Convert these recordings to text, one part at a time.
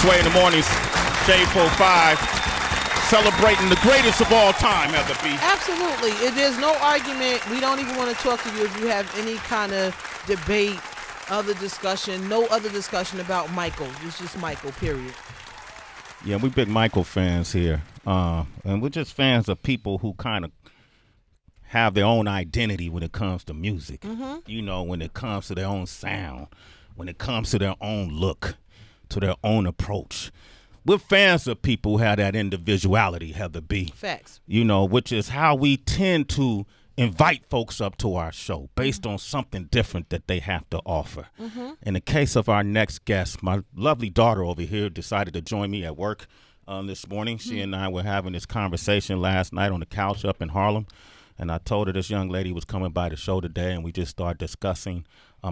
Sway in the mornings, Shade 45, celebrating the greatest of all time, Heather B. Absolutely. There's no argument. We don't even want to talk to you if you have any kind of debate, other discussion, no other discussion about Michael. It's just Michael, period. Yeah, we big Michael fans here. And we're just fans of people who kind of have their own identity when it comes to music. Mm-hmm. You know, when it comes to their own sound, when it comes to their own look, to their own approach. We're fans of people who have that individuality, Heather B. Facts. You know, which is how we tend to invite folks up to our show based on something different that they have to offer. Mm-hmm. In the case of our next guest, my lovely daughter over here decided to join me at work this morning. She and I were having this conversation last night on the couch up in Harlem. And I told her this young lady was coming by the show today, and we just started discussing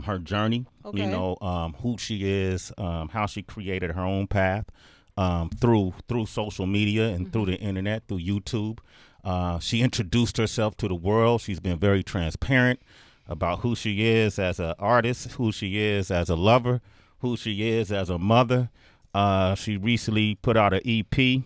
her journey, Okay. you know, who she is, how she created her own path through social media and through the internet, through YouTube. She introduced herself to the world. She's been very transparent about who she is as an artist, who she is as a lover, who she is as a mother. She recently put out an EP.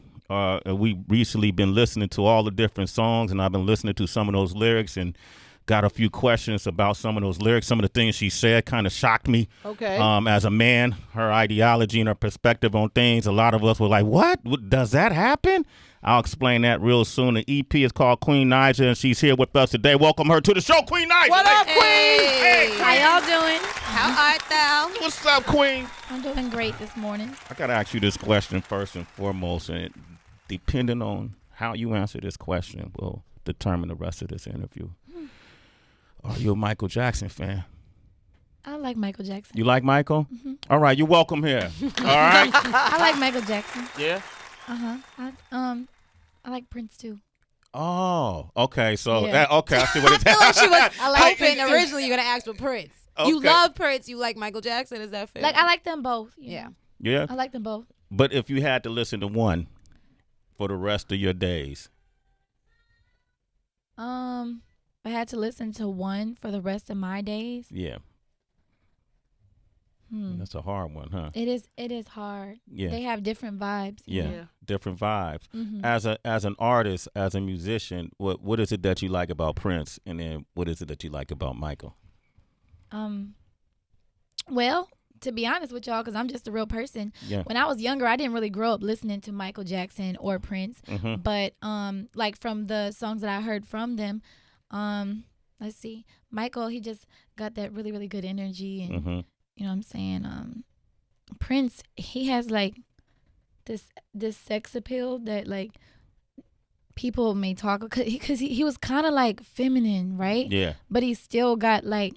We recently been listening to all the different songs, and I've been listening to some of those lyrics and got a few questions about some of those lyrics. Some of the things she said kind of shocked me. Okay. As a man, her ideology and her perspective on things, a lot of us were like, what? Does that happen? I'll explain that real soon. The EP is called Queen Naija, and she's here with us today. Welcome her to the show, Queen Naija. What up, Queen? Hey, Queen. How y'all doing? How art thou? What's up, Queen? I'm doing great this morning. I got to ask you this question first and foremost, and depending on how you answer this question will determine the rest of this interview. Are you a Michael Jackson fan? I like Michael Jackson. You like Michael? Mm-hmm. All right, you're welcome here. All right? I like Michael Jackson. Yeah? I like Prince too. Oh, okay. So, Yeah. okay, I see what it's I feel like she was I like hoping Prince too. originally you're going to ask for Prince. You Okay. love Prince. You like Michael Jackson. Is that fair? Like I like them both. you Yeah. know. Yeah? I like them both. But if you had to listen to one for the rest of your days, I had to listen to one for the rest of my days. yeah, that's a hard one, huh? It is hard. Yeah. They have different vibes. Yeah, Yeah. different vibes. Mm-hmm. As an artist, as a musician, what is it that you like about Prince, and then what is it that you like about Michael? Well, to be honest with y'all, because I'm just a real person. Yeah. When I was younger, I didn't really grow up listening to Michael Jackson or Prince. Mm-hmm. But like from the songs that I heard from them, let's see, Michael, he just got that really, really good energy, and Mm-hmm. you know what I'm saying. Prince, he has like this sex appeal that like people may talk because he was kind of like feminine, right? Yeah. But he still got like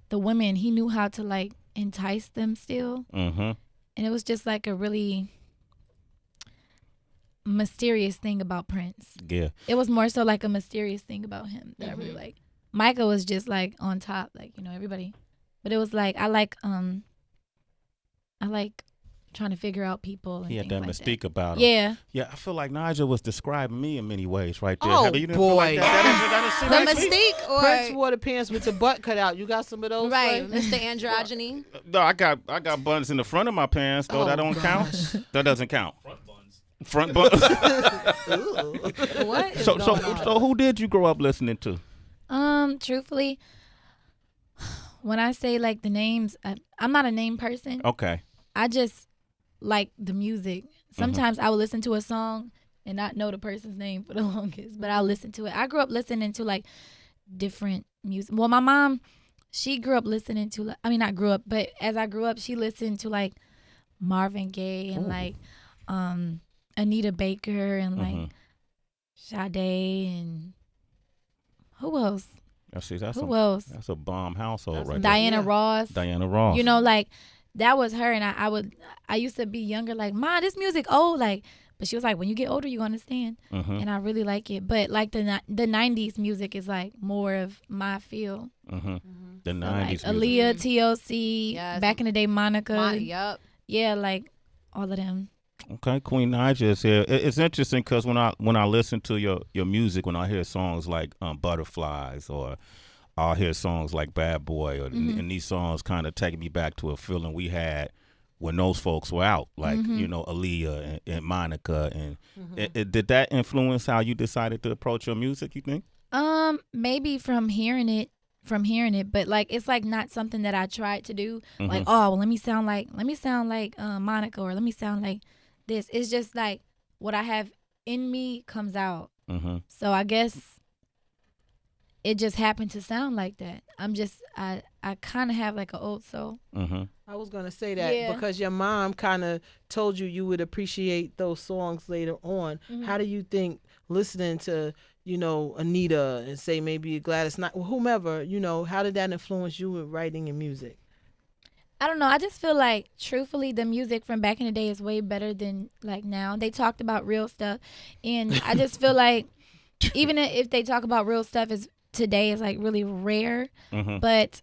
the women. He knew how to like entice them still, Mm-hmm. and it was just like a really mysterious thing about Prince. Yeah. It was more so like a mysterious thing about him that I really like. Michael was just like on top, like, you know, everybody. But it was like I like trying to figure out people. And He had things that like mystique that. about him. Yeah. Yeah, I feel like Naija was describing me in many ways right there. Oh, Heather, you didn't feel like boy. that? That the didn't seem like me? mystique Prince or... wore the pants with the butt cut out. You got some of those? Right, Sway? Mr. Androgyny. No, I got buttons in the front of my pants, though. Oh, that don't gosh. count. That doesn't count. Front buns. What is so going on? so who did you grow up listening to? Truthfully, when I say like the names, I'm not a name person. Okay. I just like the music. Sometimes I will listen to a song and not know the person's name for the longest, but I'll listen to it. I grew up listening to like different music. Well, my mom, she grew up listening to, like, I mean, not grew up, but as I grew up, she listened to like Marvin Gaye and like Anita Baker and like Sade and who else? That's Who else? That's a bomb household That's right Diana Yeah. Ross. there. Diana Ross. You know, like that was her, and I used to be younger, like, Ma, this music old, like, but she was like, when you get older, you understand, and I really like it. But like the 90s music is like more of my feel. The So, 90s like music. Aaliyah, TLC, Yes. back in the day, Monica, Yup. yeah, like all of them. Okay, Queen Naija is here. It's interesting because when I listen to your music, when I hear songs like Butterflies, or I'll hear songs like Bad Boy, or and these songs kind of take me back to a feeling we had when those folks were out, like Aaliyah and Monica, and did that influence how you decided to approach your music? You think? Maybe from hearing it, but like it's like not something that I tried to do. Like, oh, well, let me sound like Monica, or let me sound like this. It's just like what I have in me comes out. So I guess it just happened to sound like that. I kind of have like an old soul. I was going to say that because your mom kind of told you would appreciate those songs later on. How do you think listening to, Anita and say maybe Gladys Knight, whomever, how did that influence you with writing and music? I don't know. I just feel like, truthfully, the music from back in the day is way better than like now. They talked about real stuff. And I just feel like even if they talk about real stuff today is like really rare. But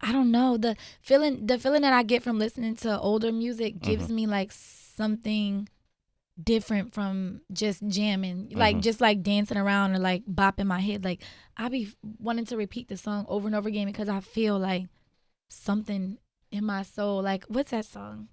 I don't know. The feeling that I get from listening to older music gives me like something different from just jamming, like just like dancing around or like bopping my head. Like I be wanting to repeat the song over and over again because I feel like something in my soul. Like what's that song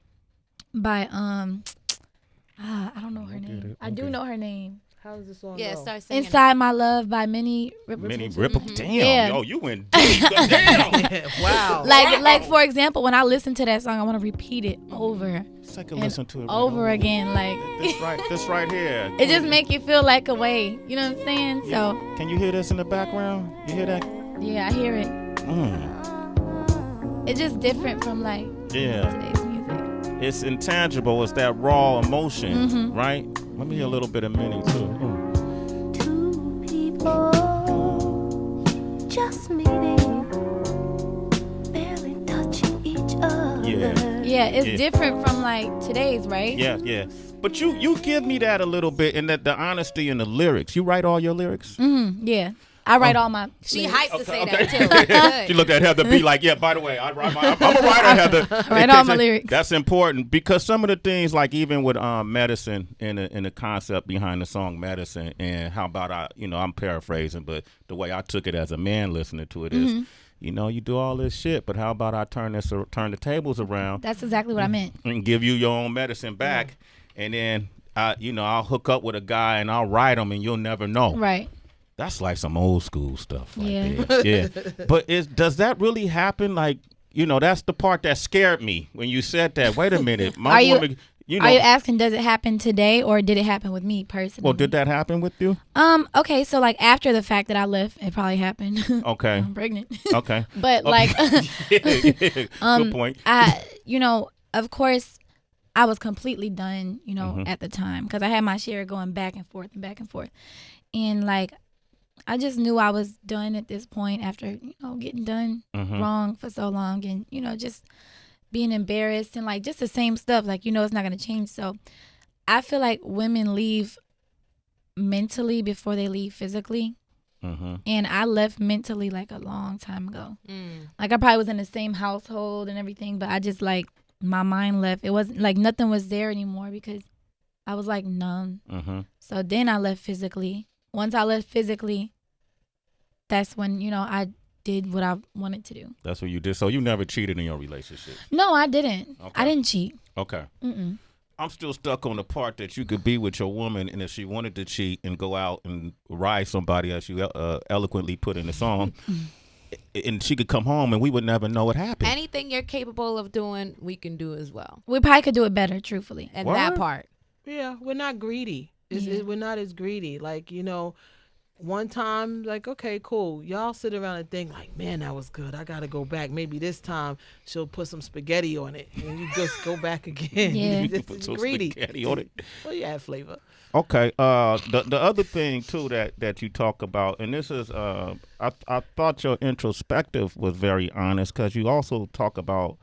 by I don't know her name. I do know her name. How does the song Yeah, go? start singing. Inside My Love by Minnie Ripple. Damn, Yeah. yo, you went deep. Damn. Wow. Like for example, when I listen to that song, I want to repeat it over Second listen to it right over again. Like this right here. it just make you feel like a way. You know what I'm saying? Yeah. So Can you hear this in the background? You hear that? yeah, I hear it. It's just different from like today's music. It's intangible. It's that raw emotion, right? Let me hear a little bit of Minnie too. Two people just meeting, barely touching each other. Yeah, it's different from like today's, right? Yeah. But you give me that a little bit, and that the honesty in the lyrics. You write all your lyrics? Yeah. I write all my. She lyrics. hyped to say that too. She looked at Heather B like, yeah, by the way, I'm a writer, Heather. I write all my lyrics. That's important because some of the things, like even with medicine and the concept behind the song Medicine, and how about I'm paraphrasing, but the way I took it as a man listening to it is, you do all this shit, but how about I turn the tables around? That's exactly what I meant. And give you your own medicine back, and then I'll hook up with a guy and I'll write him, and you'll never know. Right. That's like some old school stuff right there. Yeah. But does that really happen? Like, that's the part that scared me when you said that. Wait a minute. Are you asking, does it happen today or did it happen with me personally? Well, did that happen with you? Okay, so like after the fact that I left, it probably happened. Okay. I'm pregnant. Okay. But like Good point. Of course I was completely done, at the time because I had my share going back and forth. And like I just knew I was done at this point after, getting done wrong for so long and, just being embarrassed and like just the same stuff. Like, it's not going to change. So I feel like women leave mentally before they leave physically. And I left mentally like a long time ago. Like I probably was in the same household and everything, but I just like my mind left. It wasn't like nothing was there anymore because I was like numb. So then I left physically. Once I left physically, that's when, I did what I wanted to do. That's what you did. So you never cheated in your relationship? No, I didn't. Okay. I didn't cheat. Okay. I'm still stuck on the part that you could be with your woman, and if she wanted to cheat and go out and ride somebody, as you eloquently put in the song, and she could come home and we would never know what happened. Anything you're capable of doing, we can do as well. We probably could do it better, truthfully. And that part. Yeah, we're not greedy. We're not as greedy. Like, one time, like, okay, cool. Y'all sit around and think, like, man, that was good. I got to go back. Maybe this time she'll put some spaghetti on it. And you just go back again. Yeah. You put some greedy. spaghetti on it. Well, you add flavor. Okay. The other thing, too, that you talk about, and this is, I thought your introspective was very honest because you also talk about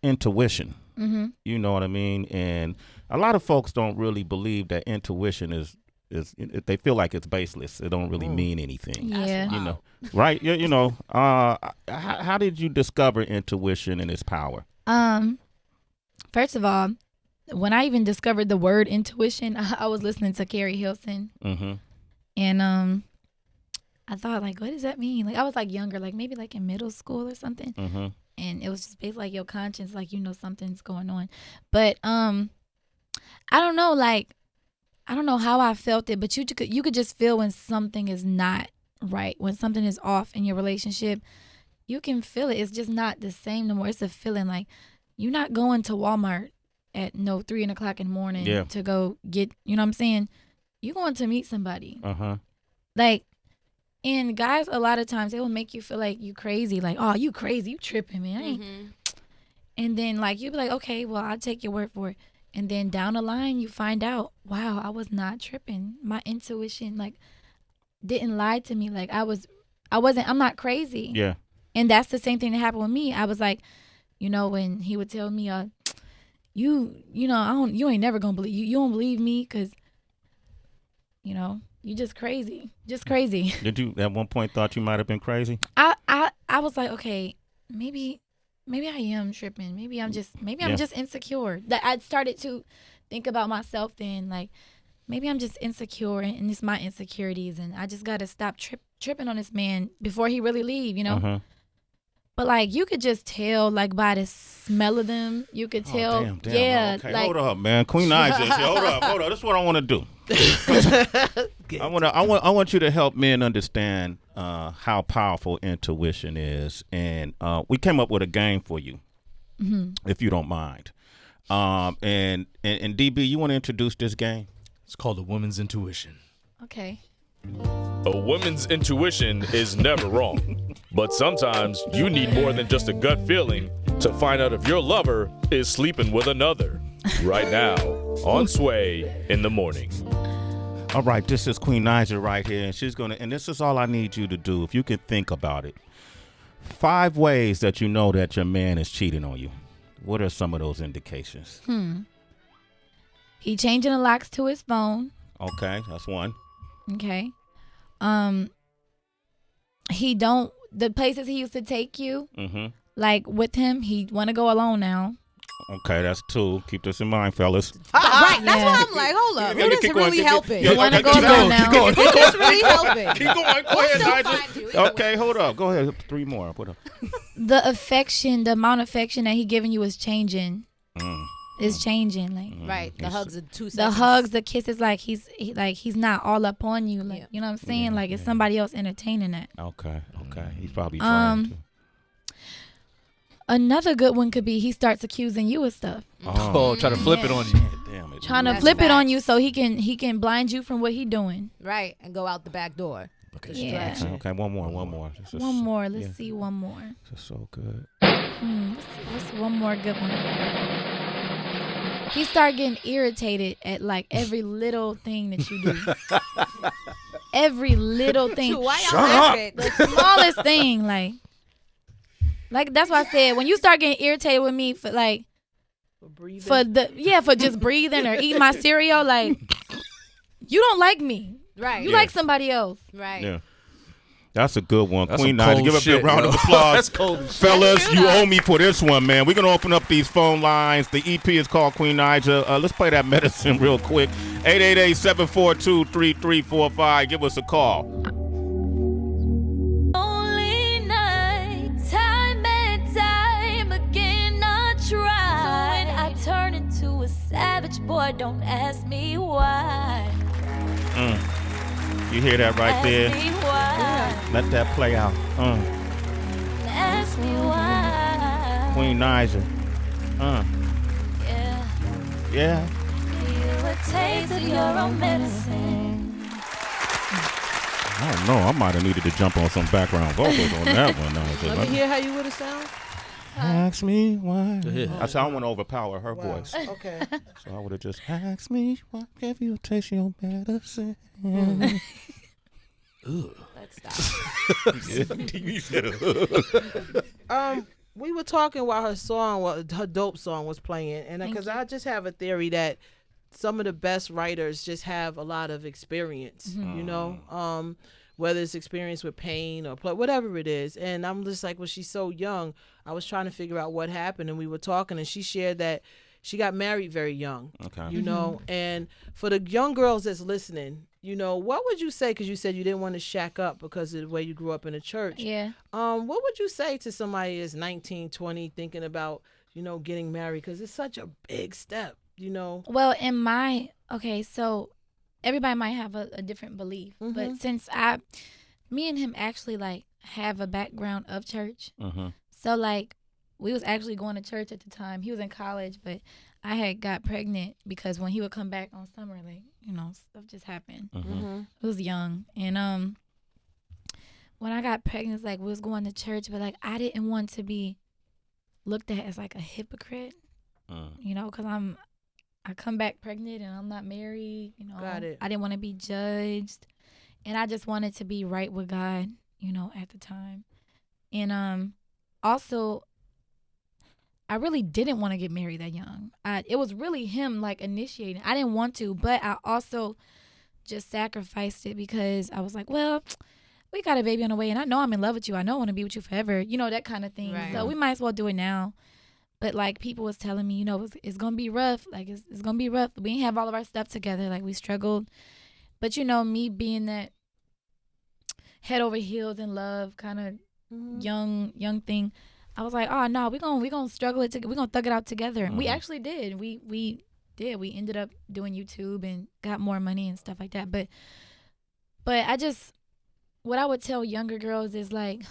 intuition. You know what I mean? And a lot of folks don't really believe that intuition is they feel like it's baseless. It don't really mean anything. Yeah. Right? How did you discover intuition and its power? First of all, when I even discovered the word intuition, I was listening to Carrie Hilson. And I thought, like, what does that mean? Like, I was like younger, like maybe like in middle school or something. and it was just based like your conscience, like something's going on. But I don't know, like I don't know how I felt it, but you could just feel when something is not right, when something is off in your relationship. You can feel it. It's just not the same no more. It's a feeling like you're not going to Walmart at 3:00 in the morning to go get, you know what I'm saying? You're going to meet somebody. Like, and guys, a lot of times they will make you feel like you crazy. Like, oh, you crazy, you tripping, man. I ain't. And then like you be like, okay, well, I'll take your word for it. And then down the line, you find out, wow, I was not tripping. My intuition like didn't lie to me. Like I'm not crazy. Yeah. And that's the same thing that happened with me. I was like, when he would tell me, you ain't never gonna believe you don't believe me because, you just crazy. Did you at one point thought you might have been crazy? I was like, okay, maybe I am tripping. Maybe I'm just insecure. That I started to think about myself then, like maybe I'm just insecure and it's my insecurities and I just gotta stop tripping on this man before he really leave, But like you could just tell, like by the smell of them, you could tell. Damn. Yeah, Okay, like, hold up, man. Queen Naija. Hold up. This is what I want to do. I want you to help men understand how powerful intuition is, and we came up with a game for you, if you don't mind. And DB, you want to introduce this game? It's called a woman's intuition. Okay. A woman's intuition is never wrong, but sometimes you need more than just a gut feeling to find out if your lover is sleeping with another. Right now, on Sway in the Morning. All right, this is Queen Naija right here, and and this is all I need you to do, if you can think about it. 5 ways that you know that your man is cheating on you. What are some of those indications? He changing the locks to his phone. Okay, that's one. Okay. The places he used to take you, like with him, he want to go alone now. Okay, that's 2. Keep this in mind, fellas. Right, that's why I'm like, hold up. Who is really helping? You want to go alone now? Keep going. Who's really helping? Keep going. Go ahead, Naija. Nigel. Okay, hold up. Go ahead. 3 more. What up? The affection, the amount of affection that he giving you is changing. It's changing, like Right, the hugs are 2 seconds. the hugs, the kisses, like he's not all up on you, like you know what I'm saying, like it's somebody else entertaining that. Okay. He's probably trying to. Another good one could be he starts accusing you of stuff. Oh, try to flip it on you. Damn it. Trying to That's flip it on facts. you so he can blind you from what he doing. Right, and go out the back door. Yeah. Okay, one more. This is- One more. Let's yeah, see one more. This is so good. What's one more good one? He start getting irritated at like every little thing that you do. Every little thing. Why y'all laughing? The smallest thing, like that's why I said when you start getting irritated with me for like breathing. for just breathing or eating my cereal, like you don't like me. Right. You like somebody else. Right. Yeah. That's a good one. That's Queen some Naija, cold give a shit, big round yo. of applause. That's cold as shit. Fellas, you owe me for this one, man. We're going to open up these phone lines. The EP is called Queen Naija. Let's play that medicine real quick. 888-742-3345. Give us a call. Only night, time and time again I try. So when I turn into a savage, boy, don't ask me why. You hear that right Ask there? me why. Let that play out. Ask me why. Queen Naija. Yeah. Yeah. You a taste of your own medicine. I don't know. I might have needed to jump on some background vocals on that one. Let me hear how you would have sound. Ask me why. ahead. I said I want to overpower her voice. Okay. So I would have just asked me why give you a taste of your medicine. Let's stop. We were talking while her dope song was playing, and because I just have a theory that some of the best writers just have a lot of experience, you know, whether it's experience with pain or whatever it is. And I'm just like, well, she's so young. I was trying to figure out what happened, and we were talking, and she shared that she got married very young. Okay. You know, and for the young girls that's listening, you know, what would you say? Because you said you didn't want to shack up because of the way you grew up in the church. Yeah. What would you say to somebody that's 19, 20, thinking about, you know, getting married? Because it's such a big step, you know. Well, so everybody might have a different belief, but since me and him actually like have a background of church, so like we was actually going to church at the time. He was in college, but I had got pregnant because when he would come back on summer, like, you know, stuff just happened. I was young, and when I got pregnant, it's like we was going to church, but like I didn't want to be looked at as like a hypocrite, you know, because I come back pregnant and I'm not married, you know. Got it. I didn't want to be judged, and I just wanted to be right with God, you know, at the time. And also, I really didn't want to get married that young. It was really him like initiating. I didn't want to, but I also just sacrificed it because I was like, well, we got a baby on the way, and I know I'm in love with you. I know I want to be with you forever, you know, that kind of thing. Right. So we might as well do it now. But like people was telling me, you know, it's gonna be rough. Like it's gonna be rough. We didn't have all of our stuff together. Like we struggled. But you know, me being that head over heels in love kind of young thing, I was like, oh no, we gonna struggle it. We gonna thug it out together. And we actually did. We did. We ended up doing YouTube and got more money and stuff like that. But I just, what I would tell younger girls is like,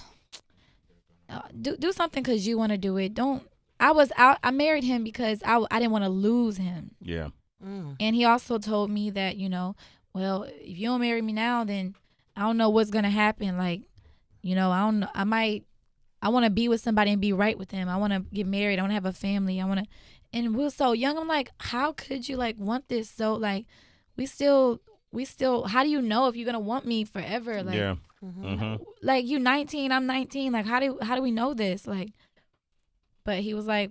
do something because you want to do it. Don't. I married him because I didn't want to lose him. Yeah. And he also told me that, you know, well, if you don't marry me now, then I don't know what's gonna happen. Like, you know, I don't know. I want to be with somebody and be right with them. I want to get married. I want to have a family. And we were so young. I'm like, how could you like want this? So like, we still. How do you know if you're gonna want me forever? Like, Yeah. Like you 19, I'm 19. Like, how do we know this? Like, but he was like,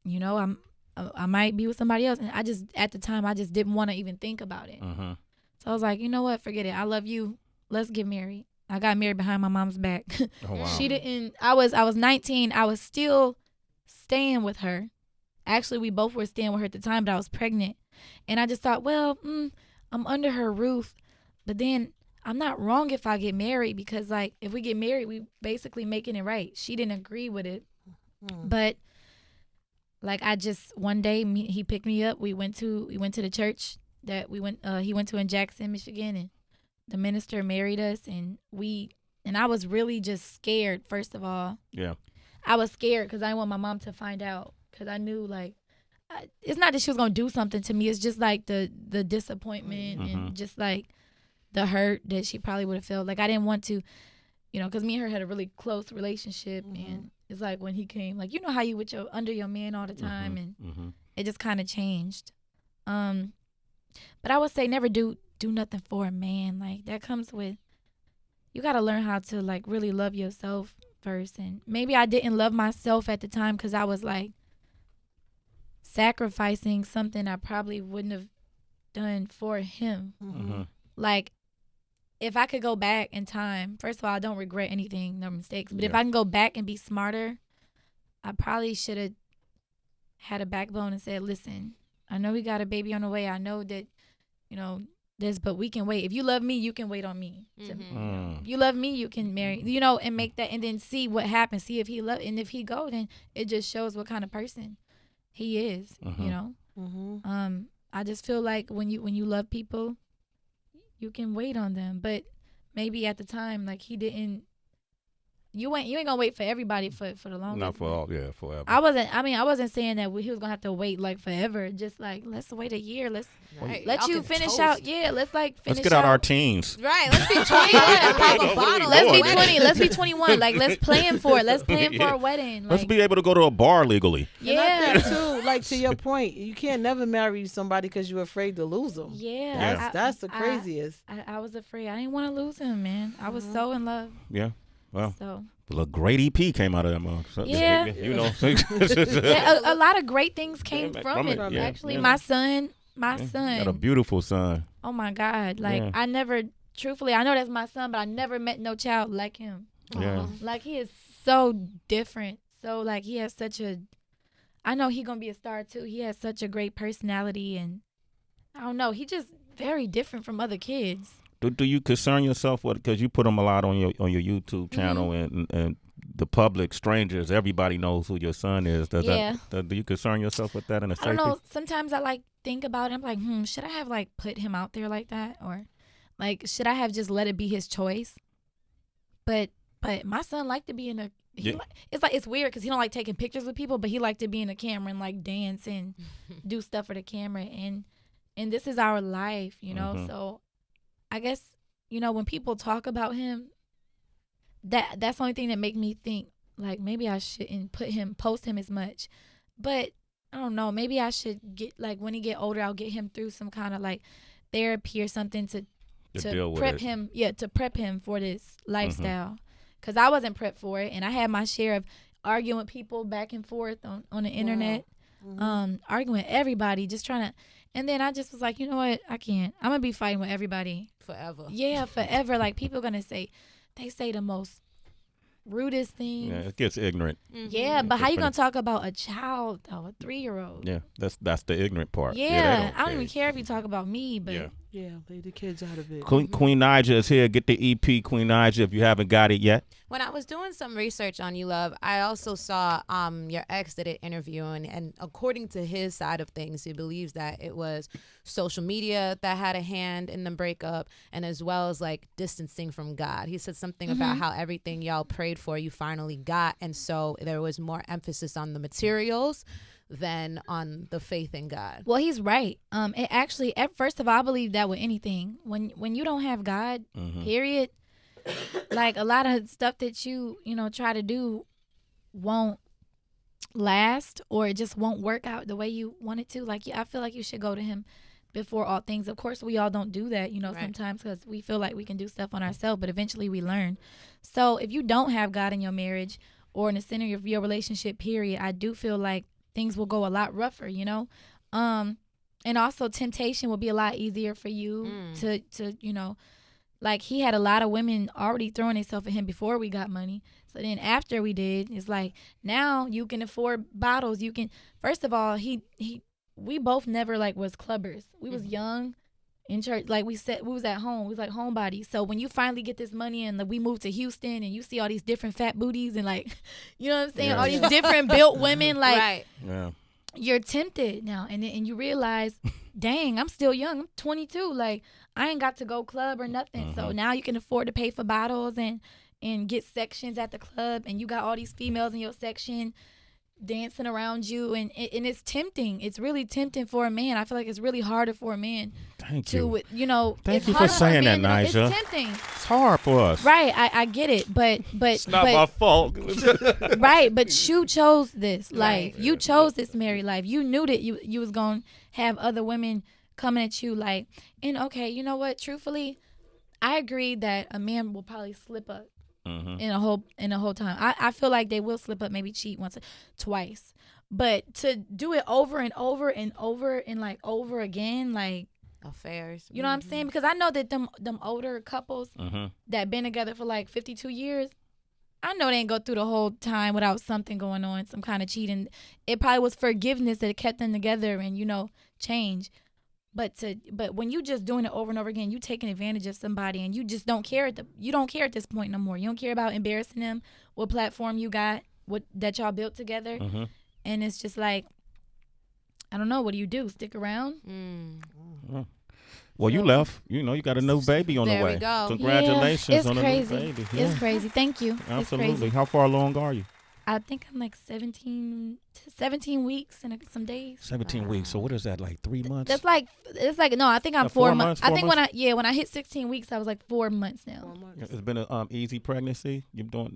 you know, I might be with somebody else, and at the time I just didn't want to even think about it. So I was like, you know what? Forget it. I love you. Let's get married. I got married behind my mom's back. Oh, wow. She didn't. I was 19. I was still staying with her. Actually, we both were staying with her at the time, but I was pregnant, and I just thought, well, I'm under her roof, but then I'm not wrong if I get married because like if we get married, we basically making it right. She didn't agree with it, but like I just one day he picked me up. We went to the church that he went to in Jackson, Michigan, and the minister married us, and I was really just scared. First of all, Yeah. I was scared because I didn't want my mom to find out because I knew like it's not that she was gonna do something to me. It's just like the disappointment and just like the hurt that she probably would have felt. Like I didn't want to, you know, because me and her had a really close relationship, and it's like when he came, like you know how you under your man all the time, and it just kind of changed. But I would say never do nothing for a man. Like that comes with, you got to learn how to like really love yourself first. And maybe I didn't love myself at the time because I was like sacrificing something I probably wouldn't have done for him. Like if I could go back in time, first of all, I don't regret anything, no mistakes. But if I can go back and be smarter, I probably should have had a backbone and said, listen, I know we got a baby on the way. I know that, you know, but we can wait. If you love me, you can wait on me. If you love me, you can marry, you know, and make that, and then see what happens. See if he and if he go, then it just shows what kind of person he is, you know. I just feel like when you love people, you can wait on them. But maybe at the time, like he didn't. You ain't gonna wait for everybody for the longest. Not for all, yeah, forever. I wasn't saying that he was gonna have to wait like forever. Just like let's wait a year. Let's let you finish out. Yeah, let's like finish. Let's get out our teens. Right. Let's be 21 and pop a bottle. Let's be 20. Let's be 21. Like let's plan for it. Let's plan for a wedding. Like, let's be able to go to a bar legally. And I think too, like to your point, you can't never marry somebody because you're afraid to lose them. Yeah. That's the craziest. I was afraid. I didn't want to lose him, man. I was so in love. Yeah. Well, so. a great EP came out of that month. So, yeah. You know. Yeah, a lot of great things came from it. Yeah, actually, yeah. my son. Got a beautiful son. Oh, my God. Like, I never, truthfully, I know that's my son, but I never met no child like him. Yeah. Like, he is so different. So, like, he has such a, I know he going to be a star, too. He has such a great personality, and I don't know. He just, very different from other kids. Do you concern yourself with, because you put them a lot on your YouTube channel and the public, strangers, everybody knows who your son is. Do you concern yourself with that in a safety? I don't know. Sometimes I like think about it. I'm like, should I have like put him out there like that, or like should I have just let it be his choice? But my son liked to be in a. It's weird because he don't like taking pictures with people, but he liked to be in the camera and like dance and do stuff for the camera, and this is our life, you know. So I guess, you know, when people talk about him, that's the only thing that make me think like maybe I shouldn't post him as much. But I don't know, maybe I should get, like, when he get older, I'll get him through some kind of like therapy or something to prep him, to prep him for this lifestyle. Because I wasn't prepped for it, and I had my share of arguing with people back and forth on the internet, arguing with everybody, just trying to. And then I just was like, you know what? I can't. I'm going to be fighting with everybody. Forever. Yeah, forever. Like, people going to say, they say the most rudest things. Yeah, it gets ignorant. Yeah, but how you going to talk about a child, though, a 3-year-old? Yeah, that's the ignorant part. Yeah, I don't even care if you talk about me, but. Yeah, leave the kids out of it. Queen Naija is here. Get the EP, Queen Naija, if you haven't got it yet. When I was doing some research on you, love, I also saw your ex did an interview, and according to his side of things, he believes that it was social media that had a hand in the breakup, and as well as like distancing from God. He said something about how everything y'all prayed for you finally got, and so there was more emphasis on the materials than on the faith in God. Well, he's right. It actually, first of all, I believe that with anything. When you don't have God, period, like a lot of stuff that you try to do won't last, or it just won't work out the way you want it to. Like, I feel like you should go to him before all things. Of course, we all don't do that, right, sometimes, because we feel like we can do stuff on ourselves, but eventually we learn. So if you don't have God in your marriage or in the center of your relationship, period, I do feel like things will go a lot rougher, and also temptation will be a lot easier for you to like, he had a lot of women already throwing themselves at him before we got money. So then after we did, it's like, now you can afford bottles. You can, first of all, we both never like was clubbers. We was young in church. Like we was at home. We was like homebodies. So when you finally get this money and we moved to Houston and you see all these different fat booties and like, you know what I'm saying? All these different built women, like, you're tempted now. And you realize, dang, I'm still young. I'm 22. Like, I ain't got to go club or nothing. So now you can afford to pay for bottles and get sections at the club. And you got all these females in your section dancing around you, and it's tempting. It's really tempting for a man. I feel like it's really harder for a man. Thank you. Thank you for saying that, Naija. It's tempting. It's hard for us. Right, I get it, but it's not my fault. Right, but you chose this life. Right. You chose this married life. You knew that you was gonna have other women coming at you, like, and okay, you know what? Truthfully, I agree that a man will probably slip up. In a whole time. I feel like they will slip up, maybe cheat once, twice. But to do it over and over and over and like over again, like affairs. You know what I'm saying? Because I know that them older couples that been together for like 52 years, I know they ain't go through the whole time without something going on, some kind of cheating. It probably was forgiveness that kept them together and, change. But when you just doing it over and over again, you taking advantage of somebody, and you just don't care you don't care at this point no more. You don't care about embarrassing them, what platform you got, that y'all built together, and it's just like, I don't know. What do? Stick around? Well, you left. You got a new baby on the way. There we go. Congratulations on crazy. a new baby. Yeah. It's crazy. Thank you. Absolutely. It's crazy. How far along are you? I think I'm like 17 weeks and some days. 17 weeks. So what is that, like 3 months? It's like no, I think I'm 4 months. I think months? when I hit 16 weeks, I was like 4 months now. 4 months. It's been an easy pregnancy. You're doing.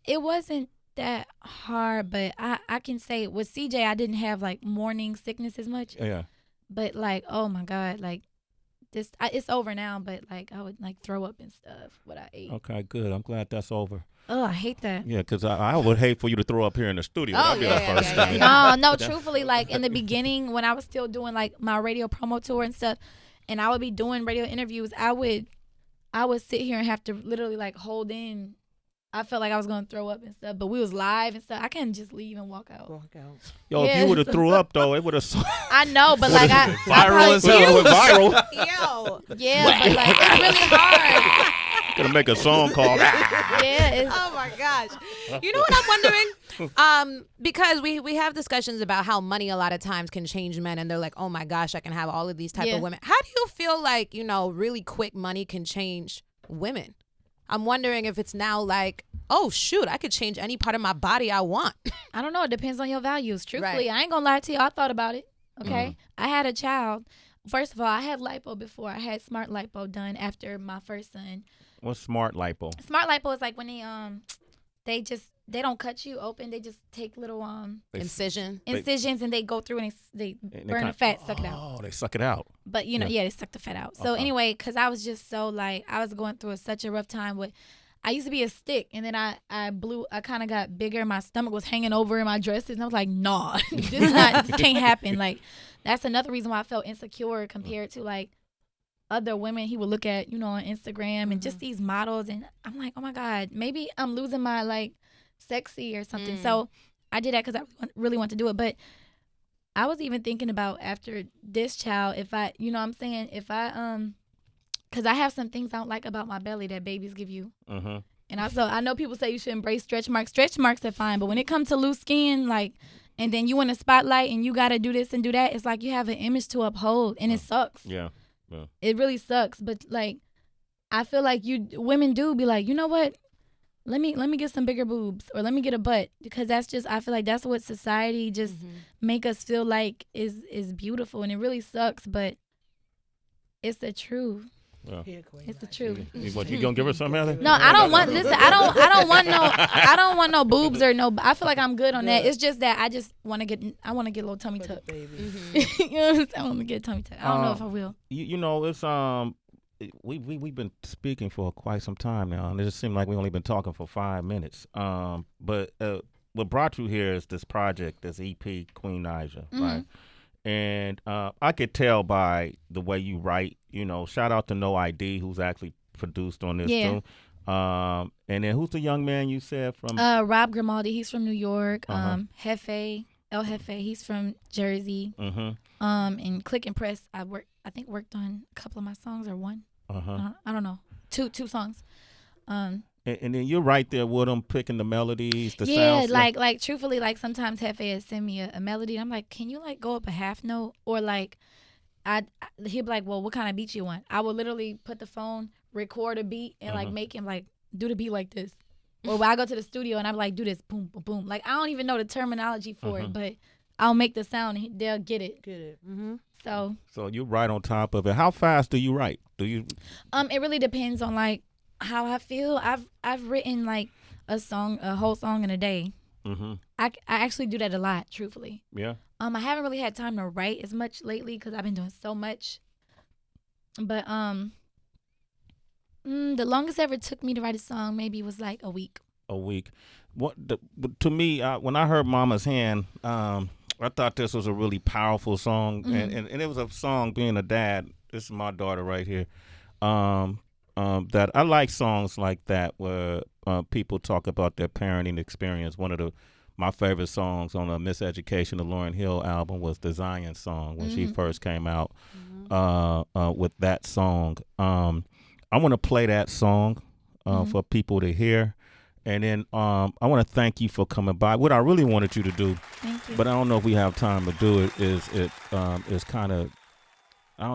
It wasn't that hard, but I can say with CJ, I didn't have like morning sickness as much. Yeah. But like, oh my God, like this, it's over now. But like, I would like throw up and stuff what I ate. Okay, good. I'm glad that's over. Oh, I hate that. Yeah, because I would hate for you to throw up here in the studio. Oh, That'd be the first thing. No, truthfully, like in the beginning when I was still doing like my radio promo tour and stuff, and I would be doing radio interviews, I would sit here and have to literally like hold in. I felt like I was gonna throw up and stuff, but we was live and stuff. I couldn't just leave and walk out. Yo, if you would have threw up though, it would have. I know, but like viral as hell. It went viral. Yo. Yeah, but like it's really hard. Gonna make a song called. Yeah. It's, Oh my gosh. You know what I'm wondering? Because we have discussions about how money a lot of times can change men, and they're like, oh my gosh, I can have all of these type of women. How do you feel like, really quick money can change women? I'm wondering if it's now like, oh shoot, I could change any part of my body I want. I don't know. It depends on your values. Truthfully, Right. I ain't gonna lie to you. I thought about it. Okay, I had a child. First of all, I had lipo before. I had smart lipo done after my first son. What's smart lipo? Smart lipo is like when they don't cut you open. They just take little Incisions and they go through and they burn the fat, suck it out. Oh, they suck it out. But they suck the fat out. So anyway, because I was just so like I was going through such a rough time with. I used to be a stick, and then I kind of got bigger. My stomach was hanging over in my dresses, and I was like, nah, this can't happen. Like that's another reason why I felt insecure compared to like other women he would look at, on Instagram and just these models, and I'm like, oh my God, maybe I'm losing my like sexy or something. So I did that because I really want to do it. But I was even thinking about after this child, if I, if I because I have some things I don't like about my belly that babies give you. And I know people say you should embrace stretch marks. Stretch marks are fine, but when it comes to loose skin, like, and then you in the spotlight and you got to do this and do that, it's like you have an image to uphold, and it sucks. Yeah. It really sucks. But like, I feel like women do be like, you know what? Let me get some bigger boobs, or let me get a butt, because that's just, I feel like that's what society just make us feel like is beautiful, and it really sucks, but it's the truth. Yeah. It's the truth. What, you gonna give her some, Heather? No, I don't want. Listen, I don't want no boobs or no. I feel like I'm good on that. It's just that I just want to get. I want to get a little tummy tuck. You know what I'm saying? I want to get a tummy tuck. I don't know if I will. It's we've been speaking for quite some time now, and it just seemed like we only been talking for 5 minutes. But what brought you here is this project, this EP, Queen Naija, right? And I could tell by the way you write, shout out to No ID, who's actually produced on this too. And then who's the young man you said from? Rob Grimaldi, he's from New York. Jefe, El Jefe, he's from Jersey. And Click and Press, I worked on a couple of my songs, or one. I don't know. Two songs. And then you're right there with them, picking the melodies, the sounds. Yeah, like truthfully, like sometimes Hefe would send me a melody, and I'm like, can you like go up a half note, or like, he'd be like, well, what kind of beat you want? I would literally put the phone, record a beat, and like make him like do the beat like this, or when I go to the studio and I'm like, do this, boom, boom, boom. Like I don't even know the terminology for it, but I'll make the sound, and they'll get it. So you're right on top of it. How fast do you write? Do you? It really depends on like how I feel. I've written like a whole song in a day. I actually do that a lot, truthfully. Yeah. I haven't really had time to write as much lately because I've been doing so much. But the longest ever took me to write a song maybe was like a week. A week. To me, when I heard Mama's Hand, I thought this was a really powerful song, and it was a song. Being a dad, this is my daughter right here. That I like songs like that where people talk about their parenting experience. One of my favorite songs on the Miseducation of Lauryn Hill album was the Zion song when she first came out with that song. I want to play that song for people to hear. And then I want to thank you for coming by. What I really wanted you to do, but I don't know if we have time to do it, is kind of,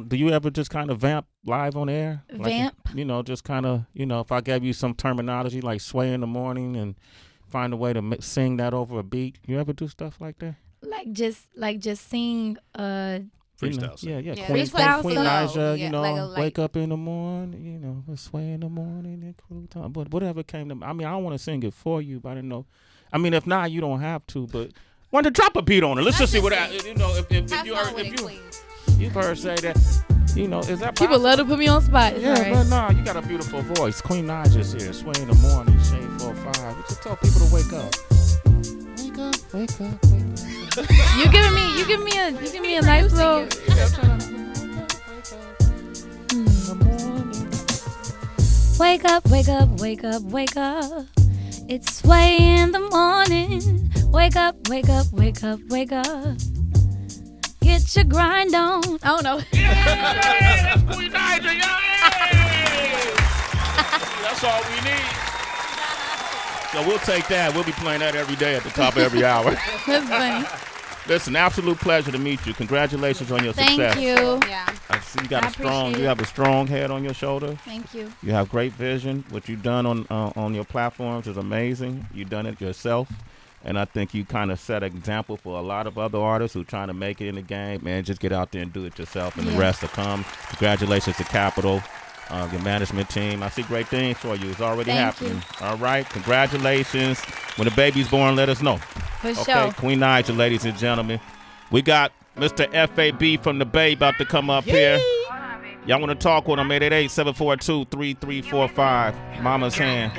do you ever just kind of vamp live on air? Vamp? Like, just kind of, if I gave you some terminology like sway in the morning and find a way to sing that over a beat. You ever do stuff like that? Like just sing freestyle. Yeah. Queen Naija, wake up in the morning, sway in the morning and cool time. But whatever came to, I don't want to sing it for you, but I didn't know. If not, you don't have to. But want to drop a beat on it. Let's just see what you've heard say that. Is that people love to put me on spot? But no, you got a beautiful voice. Queen Naija's here, sway in the morning, shade 4-5. Just tell people to wake up. Wake up. You giving me a nice little. Wake up, wake up, wake up, wake up. It's way in the morning. Wake up, wake up, wake up, wake up. Get your grind on. Oh no. Yeah, that's Queen Naija. Yeah. That's all we need. So we'll take that. We'll be playing that every day at the top of every hour. That's funny. Listen, absolute pleasure to meet you. Congratulations on your success. Thank you. Yeah. I see you got I a strong. appreciate You it. have a strong head on your shoulder. Thank you. You have great vision. What you've done on your platforms is amazing. You've done it yourself, and I think you kind of set an example for a lot of other artists who are trying to make it in the game. Man, just get out there and do it yourself, and the rest will come. Congratulations to Capital, your management team. I see great things for you. It's already Thank happening. you. All right, congratulations. When the baby's born, let us know. For Okay, sure. Queen Naija, ladies and gentlemen. We got Mr. FAB from the Bay about to come up here. Y'all want to talk with him? 888-742-3345. Mama's hand.